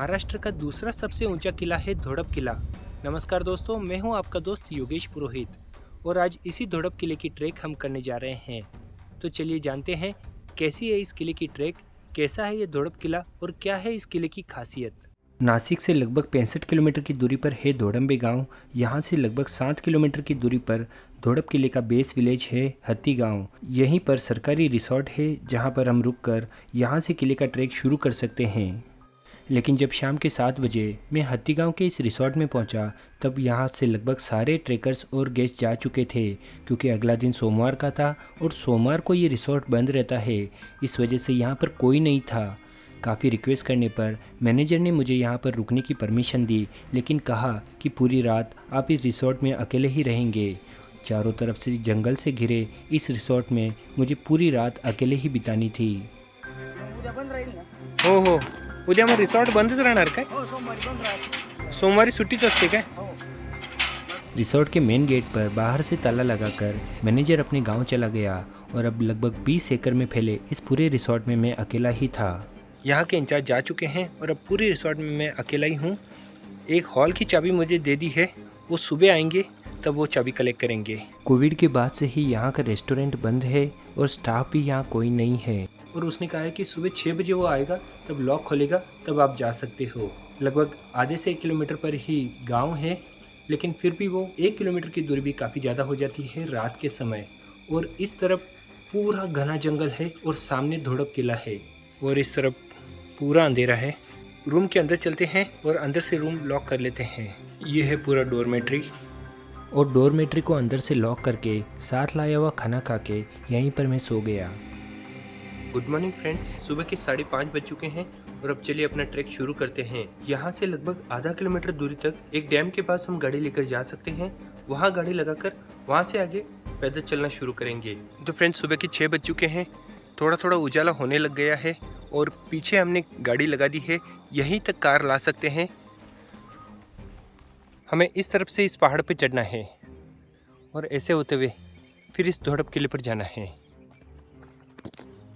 महाराष्ट्र का दूसरा सबसे ऊंचा किला है धोड़प किला। नमस्कार दोस्तों, मैं हूं आपका दोस्त योगेश पुरोहित और आज इसी धोड़प किले की ट्रैक हम करने जा रहे हैं। तो चलिए जानते हैं कैसी है इस किले की ट्रैक, कैसा है ये धोड़प किला और क्या है इस किले की खासियत। नासिक से लगभग 65 किलोमीटर की दूरी पर है धोड़ंबे गांव। यहां से लगभग 7 किलोमीटर की दूरी पर धोड़प किले का बेस विलेज है हत्ती गांव। यहीं पर सरकारी रिसोर्ट है जहां पर हम रुककर यहां से किले का ट्रैक शुरू कर सकते हैं। लेकिन जब शाम के 7 बजे मैं हत्ती गांव के इस रिसोर्ट में पहुंचा तब यहां से लगभग सारे ट्रेकर्स और गेस्ट जा चुके थे, क्योंकि अगला दिन सोमवार का था और सोमवार को ये रिसोर्ट बंद रहता है। इस वजह से यहां पर कोई नहीं था। काफ़ी रिक्वेस्ट करने पर मैनेजर ने मुझे यहाँ पर रुकने की परमिशन दी, लेकिन कहा कि पूरी रात आप इस रिसोर्ट में अकेले ही रहेंगे। चारों तरफ से जंगल से घिरे इस रिसोर्ट में मुझे पूरी रात अकेले ही बितानी थी। हो उद्या मग रिसॉर्ट बंदच राहणार काय? सोमवारी सुट्टीच असते काय? रिसोर्ट के मेन गेट पर बाहर से ताला लगाकर मैनेजर अपने गांव चला गया और अब लगभग 20 एकड़ में फैले इस पूरे रिसोर्ट में मैं अकेला ही था। यहाँ के इंचार्ज जा चुके हैं और अब पूरे रिसोर्ट में मैं अकेला ही हूँ। एक हॉल की चाबी मुझे दे दी है, वो सुबह आएंगे तब वो चाबी कलेक्ट करेंगे। कोविड के बाद से ही यहाँ का रेस्टोरेंट बंद है और स्टाफ भी यहाँ कोई नहीं है और उसने कहा है कि सुबह 6 बजे वो आएगा तब लॉक खोलेगा तब आप जा सकते हो। लगभग आधे से 1 किलोमीटर पर ही गांव है, लेकिन फिर भी वो 1 किलोमीटर की दूरी भी काफ़ी ज़्यादा हो जाती है रात के समय। और इस तरफ पूरा घना जंगल है और सामने धोड़प किला है और इस तरफ पूरा अंधेरा है। रूम के अंदर चलते हैं और अंदर से रूम लॉक कर लेते हैं। ये है पूरा डोरमेट्री और डोरमेट्री को अंदर से लॉक करके साथ लाया हुआ खाना खा के यहीं पर मैं सो गया। गुड मॉर्निंग फ्रेंड्स, सुबह के 5:30 बज चुके हैं और अब चलिए अपना ट्रैक शुरू करते हैं। यहाँ से लगभग आधा किलोमीटर दूरी तक एक डैम के पास हम गाड़ी लेकर जा सकते हैं। वहाँ गाड़ी लगाकर वहाँ से आगे पैदल चलना शुरू करेंगे। तो फ्रेंड्स, सुबह के 6 बज चुके हैं, थोड़ा थोड़ा उजाला होने लग गया है और पीछे हमने गाड़ी लगा दी है। यहीं तक कार ला सकते हैं। हमें इस तरफ से इस पहाड़ पर चढ़ना है और ऐसे होते हुए फिर इस धोड़प किले पर जाना है।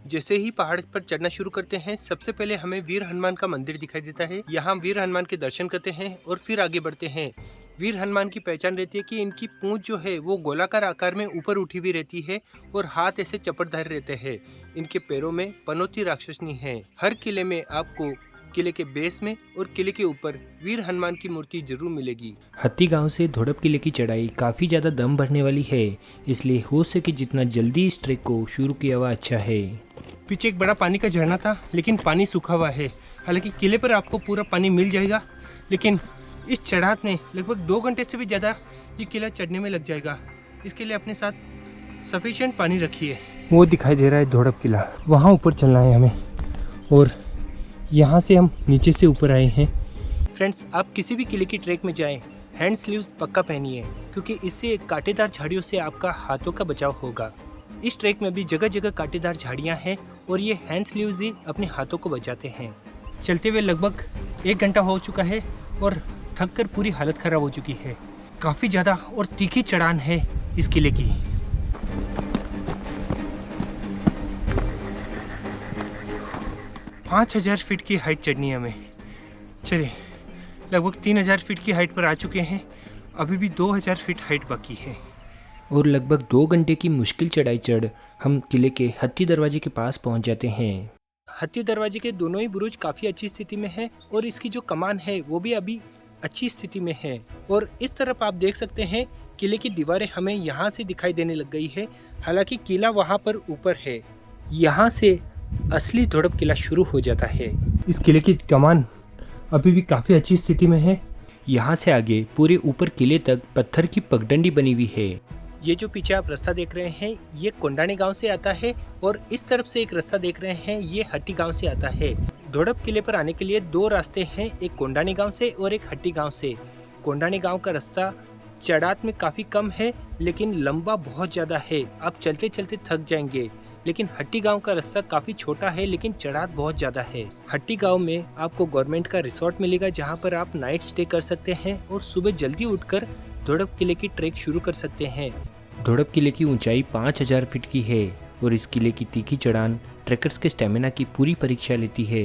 जैसे ही पहाड़ पर चढ़ना शुरू करते हैं, सबसे पहले हमें वीर हनुमान का मंदिर दिखाई देता है। यहाँ वीर हनुमान के दर्शन करते हैं और फिर आगे बढ़ते हैं। वीर हनुमान की पहचान रहती है कि इनकी पूंछ जो है वो गोलाकार आकार में ऊपर उठी हुई रहती है और हाथ ऐसे चपटधारी रहते हैं। इनके पैरों में पनौती राक्षसनी है। हर किले में आपको किले के बेस में और किले के ऊपर वीर हनुमान की मूर्ति जरूर मिलेगी। हत्ती गांव से धोड़प किले की चढ़ाई काफ़ी ज़्यादा दम भरने वाली है, इसलिए हो सके जितना जल्दी इस ट्रैक को शुरू किया हुआ अच्छा है। पीछे एक बड़ा पानी का झरना था, लेकिन पानी सूखा हुआ है। हालांकि किले पर आपको पूरा पानी मिल जाएगा, लेकिन इस चढ़ाई में लगभग 2 घंटे से भी ज़्यादा ये किला चढ़ने में लग जाएगा। इसके लिए अपने साथ सफिशिएंट पानी रखिए। वो दिखाई दे रहा है धोड़प किला, वहाँ ऊपर चलना है हमें और यहाँ से हम नीचे से ऊपर आए हैं। फ्रेंड्स, आप किसी भी किले की ट्रैक में जाएं, हैंड स्लीव्स पक्का पहनिए, क्योंकि इससे कांटेदार झाड़ियों से आपका हाथों का बचाव होगा। इस ट्रैक में भी जगह जगह कांटेदार झाड़ियाँ हैं और ये हैंड स्लीव्स ही अपने हाथों को बचाते हैं। चलते हुए लगभग 1 घंटा हो चुका है और थक कर पूरी हालत ख़राब हो चुकी है। काफ़ी ज़्यादा और तीखी चढ़ान है इस किले की। पाँच 5000 फीट की हाइट चढ़नी है हमें। चलिए, लगभग 3000 फीट की हाइट पर आ चुके हैं। अभी भी 2000 फीट हाइट बाकी है और लगभग 2 घंटे की मुश्किल चढ़ाई चढ़ हम किले के हत्ती दरवाजे के पास पहुंच जाते हैं। हत्ती दरवाजे के दोनों ही बुरुज काफ़ी अच्छी स्थिति में है और इसकी जो कमान है वो भी अभी अच्छी स्थिति में है। और इस तरफ आप देख सकते हैं किले की दीवारें हमें यहाँ से दिखाई देने लग गई है। हालांकि किला वहाँ पर ऊपर है। यहाँ से असली धोड़प किला शुरू हो जाता है। इस किले की कमान अभी भी काफ़ी अच्छी स्थिति में है। यहाँ से आगे पूरे ऊपर किले तक पत्थर की पगडंडी बनी हुई है। ये जो पीछे आप रास्ता देख रहे हैं ये कोंडानी गांव से आता है और इस तरफ से एक रास्ता देख रहे हैं ये हट्टी गांव से आता है। धोड़प किले पर आने के लिए 2 रास्ते हैं, एक कोंडानी गांव से और एक हट्टी गांव से। कोंडानी गांव का रास्ता चढ़ात में काफ़ी कम है, लेकिन लंबा बहुत ज़्यादा है। आप चलते चलते थक जाएंगे। लेकिन हट्टी गांव का रास्ता काफ़ी छोटा है, लेकिन चढ़ात बहुत ज़्यादा है। हट्टी गांव में आपको गवर्नमेंट का रिसोर्ट मिलेगा, जहां पर आप नाइट स्टे कर सकते हैं और सुबह जल्दी उठकर धोड़प किले की ट्रैक शुरू कर सकते हैं। धोड़प किले की ऊंचाई 5000 फीट की है और इस किले की तीखी चढ़ान ट्रैकर्स के स्टेमिना की पूरी परीक्षा लेती है।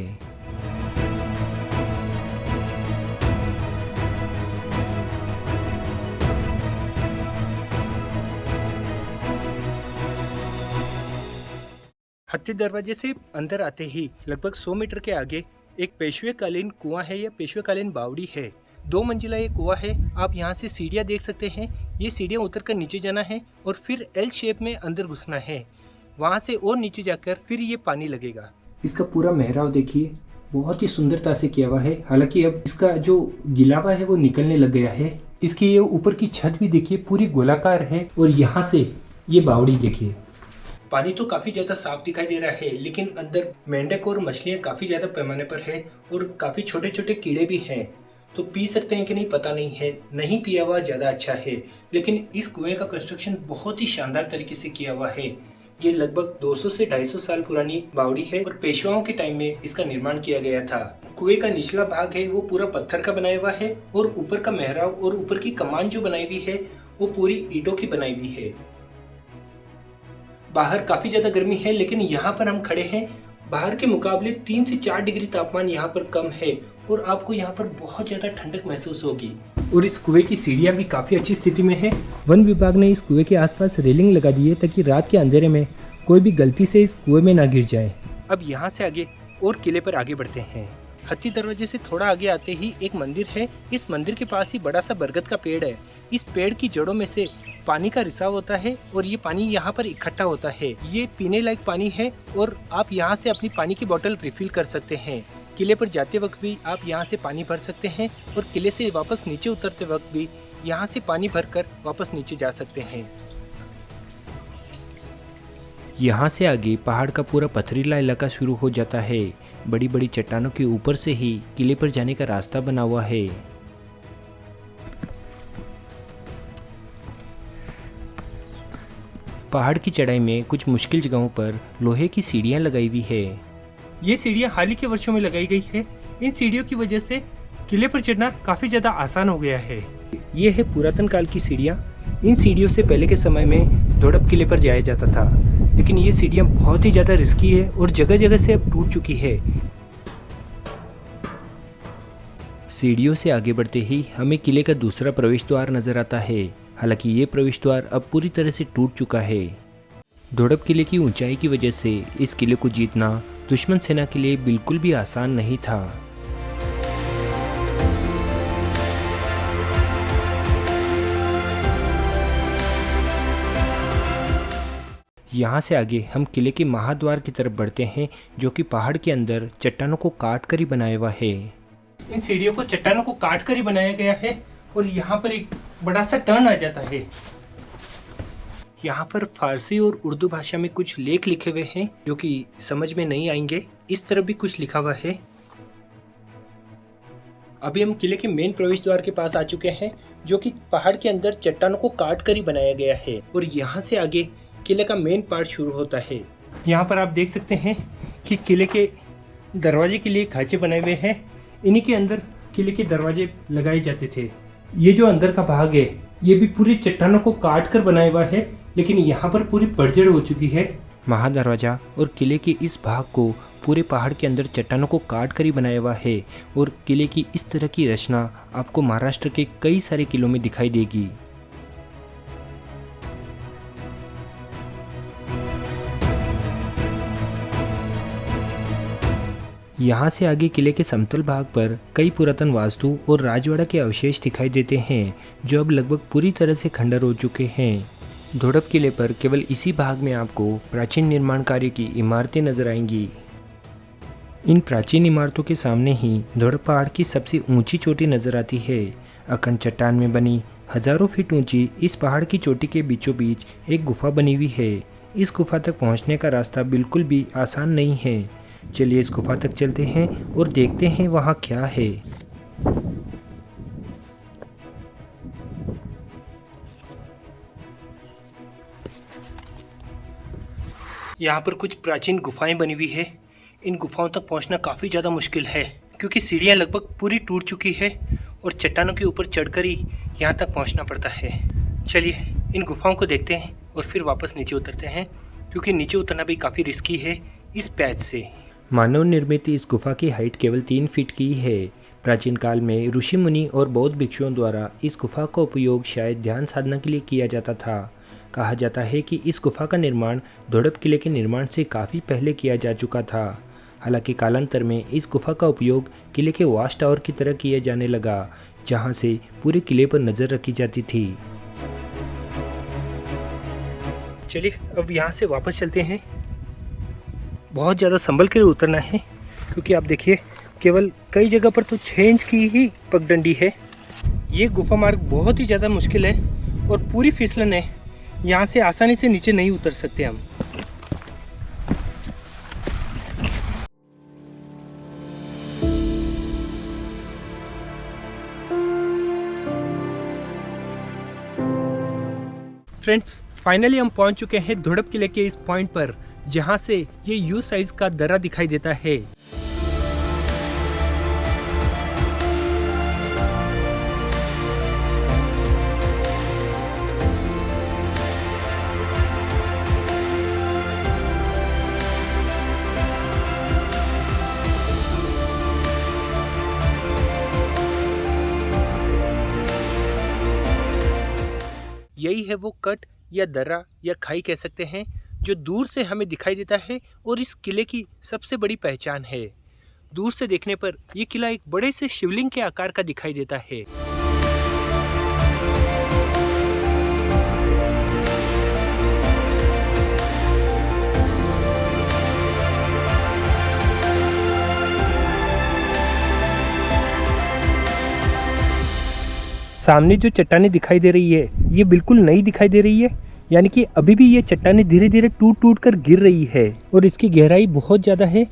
हत्ती दरवाजे से अंदर आते ही लगभग 100 मीटर के आगे एक पेशवेकालीन कुआं है या पेशवेकालीन बावड़ी है। 2 मंजिला ये कुआं है। आप यहाँ से सीढ़ियाँ देख सकते हैं। ये सीढ़ियाँ उतर कर नीचे जाना है और फिर एल शेप में अंदर घुसना है। वहाँ से और नीचे जाकर फिर ये पानी लगेगा। इसका पूरा मेहराब देखिए, बहुत ही सुंदरता से किया हुआ है। हालांकि अब इसका जो गिलावा है वो निकलने लग गया है। इसकी ये ऊपर की छत भी देखिए पूरी गोलाकार है और यहाँ से ये बावड़ी देखिए। पानी तो काफी ज्यादा साफ दिखाई दे रहा है, लेकिन अंदर मेंढक और मछलियाँ काफी ज्यादा पैमाने पर है और काफी छोटे छोटे कीड़े भी हैं। तो पी सकते हैं कि नहीं पता नहीं है, नहीं पिया हुआ ज्यादा अच्छा है। लेकिन इस कुएं का कंस्ट्रक्शन बहुत ही शानदार तरीके से किया हुआ है। ये लगभग 200 से 250 साल पुरानी बावड़ी है और पेशवाओं के टाइम में इसका निर्माण किया गया था। कुएं का निचला भाग है वो पूरा पत्थर का बनाया हुआ है और ऊपर का मेहराब और ऊपर की कमान जो बनाई हुई है वो पूरी ईंटों की बनाई हुई है। बाहर काफी ज्यादा गर्मी है, लेकिन यहाँ पर हम खड़े हैं, बाहर के मुकाबले 3 से 4 डिग्री तापमान यहाँ पर कम है और आपको यहाँ पर बहुत ज्यादा ठंडक महसूस होगी। और इस कुएं की सीढ़ियाँ भी काफी अच्छी स्थिति में है। वन विभाग ने इस कुएं के आसपास रेलिंग लगा दी है ताकि रात के अंधेरे में कोई भी गलती से इस कुएं में ना गिर जाए। अब यहाँ से आगे और किले पर आगे बढ़ते हैं। हत्ती दरवाजे से थोड़ा आगे आते ही एक मंदिर है। इस मंदिर के पास ही बड़ा सा बरगद का पेड़ है। इस पेड़ की जड़ों में से पानी का रिसाव होता है और ये पानी यहाँ पर इकट्ठा होता है। ये पीने लायक पानी है और आप यहाँ से अपनी पानी की बोतल रिफिल कर सकते हैं। किले पर जाते वक्त भी आप यहाँ से पानी भर सकते हैं और किले से वापस नीचे उतरते वक्त भी यहाँ से पानी भरकर वापस नीचे जा सकते हैं। यहाँ से आगे पहाड़ का पूरा पथरीला इलाका शुरू हो जाता है। बड़ी बड़ी चट्टानों के ऊपर से ही किले पर जाने का रास्ता बना हुआ है। पहाड़ की चढ़ाई में कुछ मुश्किल जगहों पर लोहे की सीढ़ियां लगाई हुई है। ये सीढ़ियां हाल ही के वर्षों में लगाई गई है। इन सीढ़ियों की वजह से किले पर चढ़ना काफी ज्यादा आसान हो गया है। ये है पुरातन काल की सीढ़ियां। इन सीढ़ियों से पहले के समय में धोड़प किले पर जाया जाता था, लेकिन ये सीढ़ियां बहुत ही ज्यादा रिस्की है और जगह जगह से अब टूट चुकी है। सीढ़ियों से आगे बढ़ते ही हमें किले का दूसरा प्रवेश द्वार नजर आता है। हालांकि ये प्रवेश द्वार अब पूरी तरह से टूट चुका है। धोड़प किले की ऊंचाई की वजह से इस किले को जीतना दुश्मन सेना के लिए बिल्कुल भी आसान नहीं था। यहाँ से आगे हम किले के महाद्वार की तरफ बढ़ते हैं, जो कि पहाड़ के अंदर चट्टानों को काट कर ही बनाया हुआ है। इन सीढ़ियों को चट्टानों को काट कर ही बनाया गया है और यहाँ पर एक बड़ा सा टर्न आ जाता है। यहाँ पर फारसी और उर्दू भाषा में कुछ लेख लिखे हुए हैं जो कि समझ में नहीं आएंगे। इस तरफ भी कुछ लिखा हुआ है। अभी हम किले के मेन प्रवेश द्वार के पास आ चुके हैं, जो कि पहाड़ के अंदर चट्टानों को काट कर ही बनाया गया है और यहाँ से आगे किले का मेन पार्ट शुरू होता है। यहाँ पर आप देख सकते हैं कि किले के दरवाजे के लिए खांचे बनाए हुए हैं। इन्हीं के अंदर किले के दरवाजे लगाए जाते थे। ये जो अंदर का भाग है ये भी पूरी चट्टानों को काट कर बनाया हुआ है, लेकिन यहाँ पर पूरी पड़झड़ हो चुकी है। महादरवाजा और किले के इस भाग को पूरे पहाड़ के अंदर चट्टानों को काट कर ही बनाया हुआ है और किले की इस तरह की रचना आपको महाराष्ट्र के कई सारे किलों में दिखाई देगी। यहाँ से आगे किले के समतल भाग पर कई पुरातन वास्तु और राजवाड़ा के अवशेष दिखाई देते हैं, जो अब लगभग पूरी तरह से खंडर हो चुके हैं। धोड़प किले पर केवल इसी भाग में आपको प्राचीन निर्माण कार्य की इमारतें नजर आएंगी। इन प्राचीन इमारतों के सामने ही धोड़प पहाड़ की सबसे ऊंची चोटी नजर आती है। अखंड चट्टान में बनी हजारों फीट ऊंची इस पहाड़ की चोटी के बीचों बीच एक गुफा बनी हुई है। इस गुफा तक पहुँचने का रास्ता बिल्कुल भी आसान नहीं है। चलिए इस गुफा तक चलते हैं और देखते हैं वहाँ क्या है। यहाँ पर कुछ प्राचीन गुफाएं बनी हुई है। इन गुफाओं तक पहुँचना काफ़ी ज़्यादा मुश्किल है, क्योंकि सीढ़ियाँ लगभग पूरी टूट चुकी है और चट्टानों के ऊपर चढ़कर ही यहाँ तक पहुँचना पड़ता है। चलिए इन गुफाओं को देखते हैं और फिर वापस नीचे उतरते हैं, क्योंकि नीचे उतरना भी काफ़ी रिस्की है इस पैच से। मानव निर्मित इस गुफा की हाइट केवल 3 फीट की है। प्राचीन काल में ऋषि मुनि और बौद्ध भिक्षुओं द्वारा इस गुफा का उपयोग शायद ध्यान साधना के लिए किया जाता था। कहा जाता है कि इस गुफा का निर्माण धोड़प किले के निर्माण से काफ़ी पहले किया जा चुका था। हालांकि कालांतर में इस गुफा का उपयोग किले के वॉच टावर की तरह किया जाने लगा, जहां से पूरे किले पर नज़र रखी जाती थी। चलिए अब यहाँ से वापस चलते हैं। बहुत ज़्यादा संभल कर उतरना है, क्योंकि आप देखिए केवल कई जगह पर तो 6 इंच की ही पगडंडी है। ये गुफा मार्ग बहुत ही ज़्यादा मुश्किल है और पूरी फिसलन है। यहाँ से आसानी से नीचे नहीं उतर सकते हम। फ्रेंड्स, फाइनली हम पहुंच चुके हैं धोड़प किले के इस पॉइंट पर, जहां से ये यू साइज का दर्रा दिखाई देता है। यही है वो कट या दर्रा या खाई कह सकते हैं, जो दूर से हमें दिखाई देता है और इस किले की सबसे बड़ी पहचान है। दूर से देखने पर यह किला एक बड़े से शिवलिंग के आकार का दिखाई देता है। सामने जो चट्टानें दिखाई दे रही है, ये बिल्कुल नई दिखाई दे रही है, यानी कि अभी भी ये चट्टानें धीरे धीरे टूट टूट कर गिर रही है और इसकी गहराई बहुत ज़्यादा है।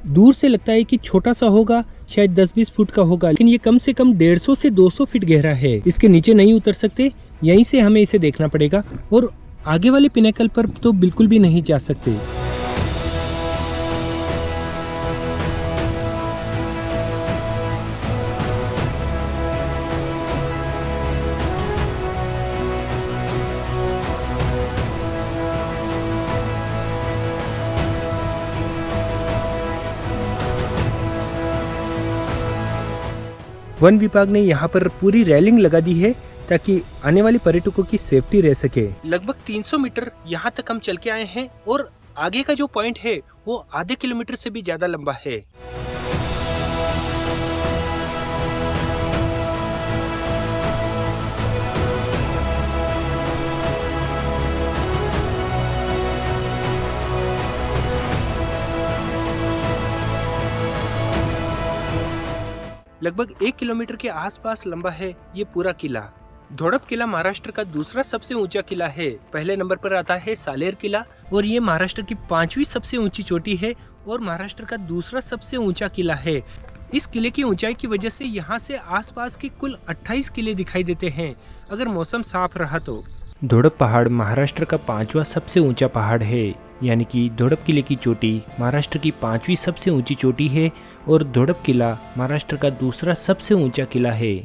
दूर से लगता है कि छोटा सा होगा, शायद 10-20 फुट का होगा, लेकिन ये कम से कम 150 से 200 फीट गहरा है। इसके नीचे नहीं उतर सकते, यहीं से हमें इसे देखना पड़ेगा और आगे वाले पिनेकल पर तो बिल्कुल भी नहीं जा सकते। वन विभाग ने यहाँ पर पूरी रेलिंग लगा दी है ताकि आने वाले पर्यटकों की सेफ्टी रह सके। लगभग 300 मीटर यहाँ तक हम चल के आए हैं और आगे का जो पॉइंट है वो आधे किलोमीटर से भी ज्यादा लंबा है। लगभग 1 किलोमीटर के आसपास लंबा है ये पूरा किला। धोड़प किला महाराष्ट्र का दूसरा सबसे ऊंचा किला है। पहले नंबर पर आता है सालेर किला और ये महाराष्ट्र की 5वीं सबसे ऊंची चोटी है और महाराष्ट्र का दूसरा सबसे ऊंचा किला है। इस किले की ऊंचाई की वजह से यहाँ से आसपास के कुल 28 किले दिखाई देते हैं, अगर मौसम साफ रहा तो। धोड़प पहाड़ महाराष्ट्र का 5वां सबसे ऊंचा पहाड़ है, यानी कि धोड़प किले की चोटी महाराष्ट्र की 5वीं सबसे ऊंची चोटी है और धोड़प किला महाराष्ट्र का दूसरा सबसे ऊंचा किला है।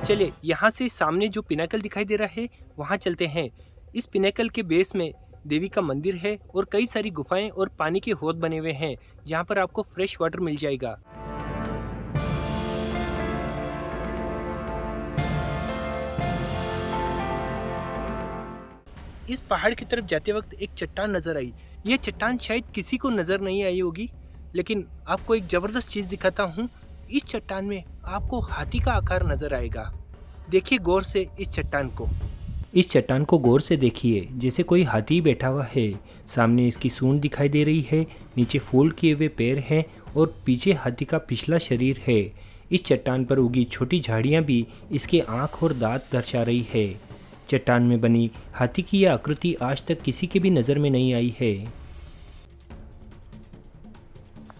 चलिए यहाँ से सामने जो पिनाकल दिखाई दे रहा है वहाँ चलते हैं। इस पिनाकल के बेस में देवी का मंदिर है और कई सारी गुफाएं और पानी के हौद बने हुए हैं, जहाँ पर आपको फ्रेश वाटर मिल जाएगा। इस पहाड़ की तरफ जाते वक्त एक चट्टान नजर आई। ये चट्टान शायद किसी को नजर नहीं आई होगी, लेकिन आपको एक जबरदस्त चीज दिखाता हूँ। इस चट्टान में आपको हाथी का आकार नजर आएगा। देखिए गौर से इस चट्टान को। इस चट्टान को गौर से देखिए, जैसे कोई हाथी बैठा हुआ है। सामने इसकी सूंड दिखाई दे रही है, नीचे फोल्ड किए हुए पैर हैं और पीछे हाथी का पिछला शरीर है। इस चट्टान पर उगी छोटी झाड़ियाँ भी इसके आँख और दांत दर्शा रही है। चट्टान में बनी हाथी की यह आकृति आज तक किसी के भी नज़र में नहीं आई है।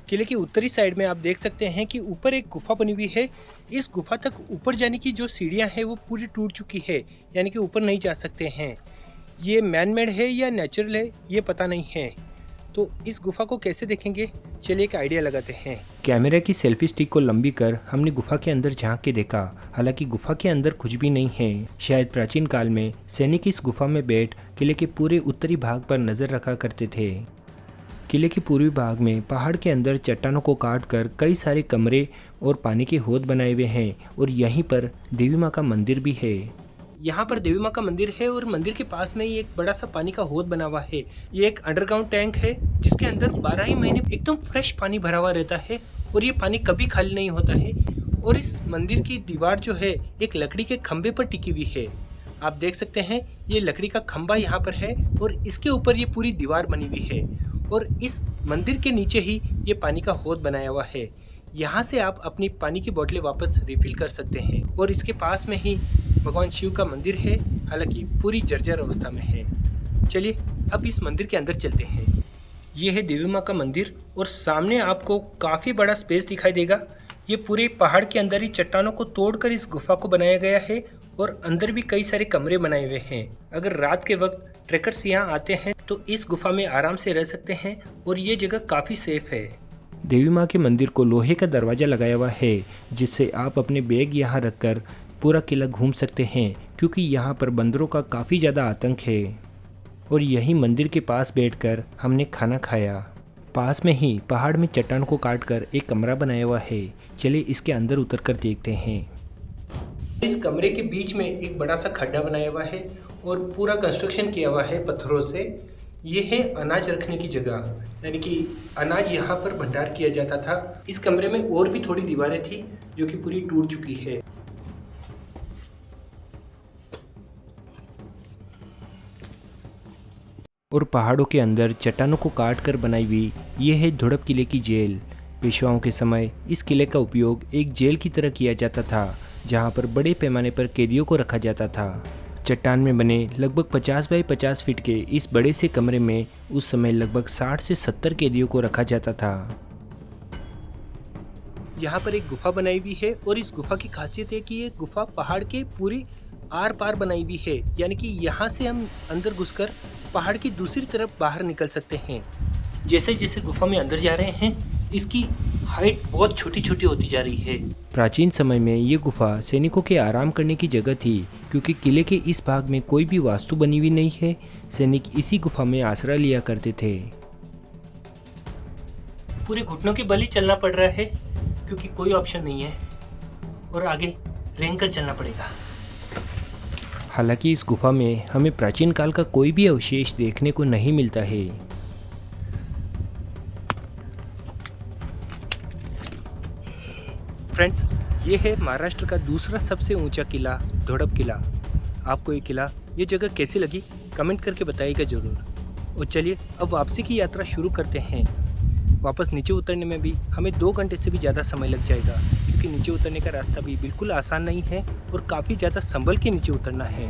किले की उत्तरी साइड में आप देख सकते हैं कि ऊपर एक गुफा बनी हुई है। इस गुफा तक ऊपर जाने की जो सीढ़ियां हैं वो पूरी टूट चुकी है, यानी कि ऊपर नहीं जा सकते हैं। ये मैन मेड है या नेचुरल है ये पता नहीं है। तो इस गुफा को कैसे देखेंगे, चलिए एक आइडिया लगाते हैं। कैमरा की सेल्फी स्टिक को लंबी कर हमने गुफा के अंदर झांक के देखा। हालांकि गुफा के अंदर कुछ भी नहीं है। शायद प्राचीन काल में सैनिक इस गुफा में बैठ किले के पूरे उत्तरी भाग पर नजर रखा करते थे। किले के पूर्वी भाग में पहाड़ के अंदर चट्टानों को काट कर कई सारे कमरे और पानी के हौद बनाए हुए हैं और यहीं पर देवी माँ का मंदिर भी है। यहाँ पर देवी माँ का मंदिर है और मंदिर के पास में ही एक बड़ा सा पानी का हौद बना हुआ है। ये एक अंडरग्राउंड टैंक है जिसके अंदर 12 ही महीने एकदम फ्रेश पानी भरा हुआ रहता है और ये पानी कभी खाली नहीं होता है। और इस मंदिर की दीवार जो है एक लकड़ी के खंभे पर टिकी हुई है। आप देख सकते हैं ये लकड़ी का खंभा यहाँ पर है और इसके ऊपर ये पूरी दीवार बनी हुई है और इस मंदिर के नीचे ही ये पानी का हौद बनाया हुआ है। यहाँ से आप अपनी पानी की बोतलें वापस रिफिल कर सकते हैं और इसके पास में ही भगवान शिव का मंदिर है, हालांकि पूरी जर्जर अवस्था में है। चलिए अब इस मंदिर के अंदर चलते हैं। ये है देवी माँ का मंदिर और सामने आपको काफ़ी बड़ा स्पेस दिखाई देगा। ये पूरे पहाड़ के अंदर ही चट्टानों को तोड़कर इस गुफा को बनाया गया है और अंदर भी कई सारे कमरे बनाए हुए हैं। अगर रात के वक्त ट्रैकर्स यहाँ आते हैं तो इस गुफा में आराम से रह सकते हैं और ये जगह काफ़ी सेफ है। देवी माँ के मंदिर को लोहे का दरवाज़ा लगाया हुआ है जिससे आप अपने बैग यहाँ रखकर पूरा किला घूम सकते हैं, क्योंकि यहाँ पर बंदरों का काफ़ी ज़्यादा आतंक है। और यही मंदिर के पास बैठकर हमने खाना खाया। पास में ही पहाड़ में चट्टान को काटकर एक कमरा बनाया हुआ है। चलिए इसके अंदर उतर कर देखते हैं। इस कमरे के बीच में एक बड़ा सा खड्डा बनाया हुआ है और पूरा कंस्ट्रक्शन किया हुआ है पत्थरों से। ये है अनाज रखने की जगह, यानी कि अनाज यहाँ पर भंडार किया जाता था। इस कमरे में और भी थोड़ी दीवारें थी जो कि पूरी टूट चुकी है। और पहाड़ों के अंदर चट्टानों को काट कर बनाई हुई ये है धुड़प किले की जेल। पेशवाओं के समय इस किले का उपयोग एक जेल की तरह किया जाता था, जहाँ पर बड़े पैमाने पर कैदियों को रखा जाता था। चट्टान में बने लगभग 50 बाई 50 फीट के इस बड़े से कमरे में उस समय लगभग 60 से 70 कैदियों को रखा जाता था। यहाँ पर एक गुफा बनाई हुई है और इस गुफा की खासियत है कि ये गुफा पहाड़ के पूरी आर पार बनाई हुई है, यानी कि यहाँ से हम अंदर घुसकर पहाड़ की दूसरी तरफ बाहर निकल सकते हैं। जैसे जैसे गुफा में अंदर जा रहे हैं इसकी हाइट बहुत छोटी छोटी होती जा रही है। प्राचीन समय में ये गुफा सैनिकों के आराम करने की जगह थी, क्योंकि किले के इस भाग में कोई भी वास्तु बनी हुई नहीं है। सैनिक इसी गुफा में आसरा लिया करते थे। पूरे घुटनों के बल ही चलना पड़ रहा है क्योंकि कोई ऑप्शन नहीं है और आगे रेंग कर चलना पड़ेगा। हालांकि इस गुफा में हमें प्राचीन काल का कोई भी अवशेष देखने को नहीं मिलता है। फ्रेंड्स, ये है महाराष्ट्र का दूसरा सबसे ऊंचा किला, धोड़प किला। आपको ये किला, ये जगह कैसी लगी कमेंट करके बताइएगा ज़रूर। और चलिए अब वापसी की यात्रा शुरू करते हैं। वापस नीचे उतरने में भी हमें 2 घंटे से भी ज़्यादा समय लग जाएगा, क्योंकि नीचे उतरने का रास्ता भी बिल्कुल आसान नहीं है और काफ़ी ज़्यादा संभल के नीचे उतरना है।